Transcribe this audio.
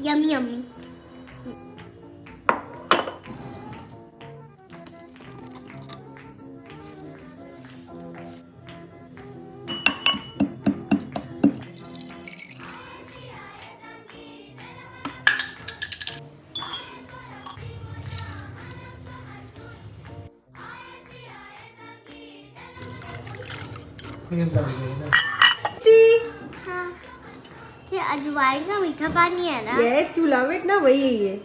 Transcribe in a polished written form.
Yummy yummy. हाँ, ये अजवाइन का मीठा पानी है ना? येस, यू लव इट ना, वही है ये।